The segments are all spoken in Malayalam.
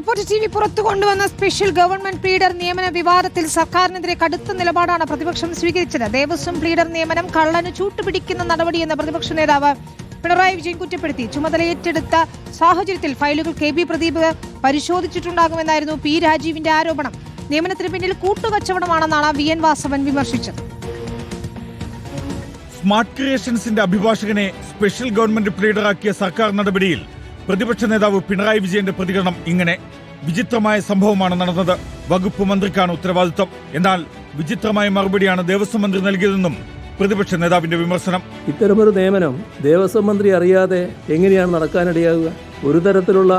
റിപ്പോർട്ടർ ടിവി പുറത്തു കൊണ്ടുവന്ന സ്പെഷ്യൽ ഗവൺമെന്റ് പ്ലീഡർ നിയമന വിവാദത്തിൽ സർക്കാരിനെതിരെ കടുത്ത നിലപാടാണ് പ്രതിപക്ഷം സ്വീകരിച്ചത്. ദേവസ്വം പ്ലീഡർ നിയമനം കള്ളന് ചൂട്ടുപിടിക്കുന്ന നടപടിയെന്ന് പ്രതിപക്ഷ നേതാവ് പിണറായി വിജയൻ കുറ്റപ്പെടുത്തി. ചുമതല ഏറ്റെടുത്ത സാഹചര്യത്തിൽ ഫയലുകൾ കെ ബി പ്രദീപ് പരിശോധിച്ചിട്ടുണ്ടാകുമെന്നായിരുന്നു പി രാജീവിന്റെ ആരോപണം. നിയമനത്തിന് പിന്നിൽ കൂട്ടുകച്ചവടമാണെന്നാണ് വി എൻ വാസവൻ വിമർശിച്ചത്. സ്മാർട്ട് ക്രിയേഷൻസിന്റെ അഭിഭാഷകനെ സ്പെഷ്യൽ ഗവൺമെന്റ് പ്ലീഡറാക്കിയ സർക്കാർ നടപടിയിൽ പ്രതിപക്ഷ നേതാവ് പിണറായി വിജയന്റെ പ്രതികരണം ഇങ്ങനെ: വിചിത്രമായ സംഭവമാണ് നടന്നത്. വകുപ്പ് മന്ത്രിക്കാണ് ഉത്തരവാദിത്വം. എന്നാൽ വിചിത്രമായ മറുപടിയാണ് ദേവസ്വം മന്ത്രി നൽകിയതെന്നും പ്രതിപക്ഷ നേതാവിന്റെ വിമർശനം. ഇത്തരമൊരു നിയമനം ദേവസ്വം മന്ത്രി അറിയാതെ എങ്ങനെയാണ് നടക്കാനിടയാകുക? ഒരു തരത്തിലുള്ള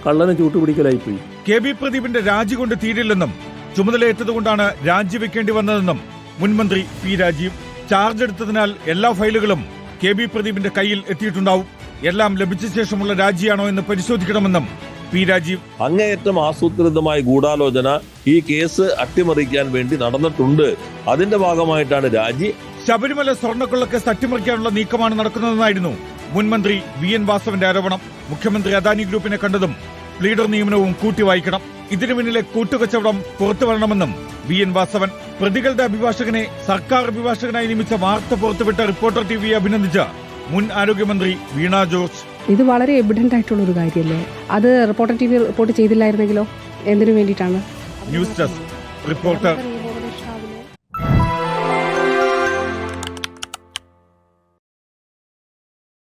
കള്ളന് ചൂട്ടുപിടിക്കലായിപ്പോയി. കെ ബി പ്രദീപിന്റെ രാജി കൊണ്ട് തീരില്ലെന്നും ചുമതലയേറ്റതുകൊണ്ടാണ് രാജിവെക്കേണ്ടി വന്നതെന്നും മുൻമന്ത്രി പി രാജീവ്. ചാർജ് എടുത്തതിനാൽ എല്ലാ ഫയലുകളും കെ ബി പ്രദീപിന്റെ കയ്യിൽ എത്തിയിട്ടുണ്ടാവും. എല്ലാം ലഭിച്ച ശേഷമുള്ള രാജിയാണോ എന്ന് പരിശോധിക്കണമെന്നും പി രാജീവ്. അങ്ങേയറ്റം ആസൂത്രിതമായ ഗൂഢാലോചന ഈ കേസ് അട്ടിമറിക്കാൻ വേണ്ടി നടന്നിട്ടുണ്ട്. അതിന്റെ ഭാഗമായിട്ടാണ് രാജി. ശബരിമല സ്വർണ്ണക്കൊള്ളക്കേസ് അട്ടിമറിക്കാനുള്ള നീക്കമാണ് നടക്കുന്നതെന്നായിരുന്നു മുൻമന്ത്രി വി എൻ വാസവന്റെ ആരോപണം. മുഖ്യമന്ത്രി അദാനി ഗ്രൂപ്പിനെ കണ്ടതും പ്ലീഡർ നിയമനവും കൂട്ടിവായിക്കണം. ഇതിനു പിന്നിലെ കൂട്ടുകച്ചവടം പുറത്തു വരണമെന്നും വി എൻ വാസവൻ. പ്രതികളുടെ അഭിഭാഷകനെ സർക്കാർ അഭിഭാഷകനായി നിയമിച്ച വാർത്ത പുറത്തുവിട്ട റിപ്പോർട്ടർ ടിവിയെ അഭിനന്ദിച്ച മുൻ ആരോഗ്യമന്ത്രി വീണ ജോർജ്. ഇത് വളരെ എവിഡന്റ് ആയിട്ടുള്ള ഒരു കാര്യമല്ലേ? അത് റിപ്പോർട്ടർ ടിവി റിപ്പോർട്ട് ചെയ്തില്ലായിരുന്നെങ്കിലോ? എന്തിനു വേണ്ടിയിട്ടാണ്? News desk reporter.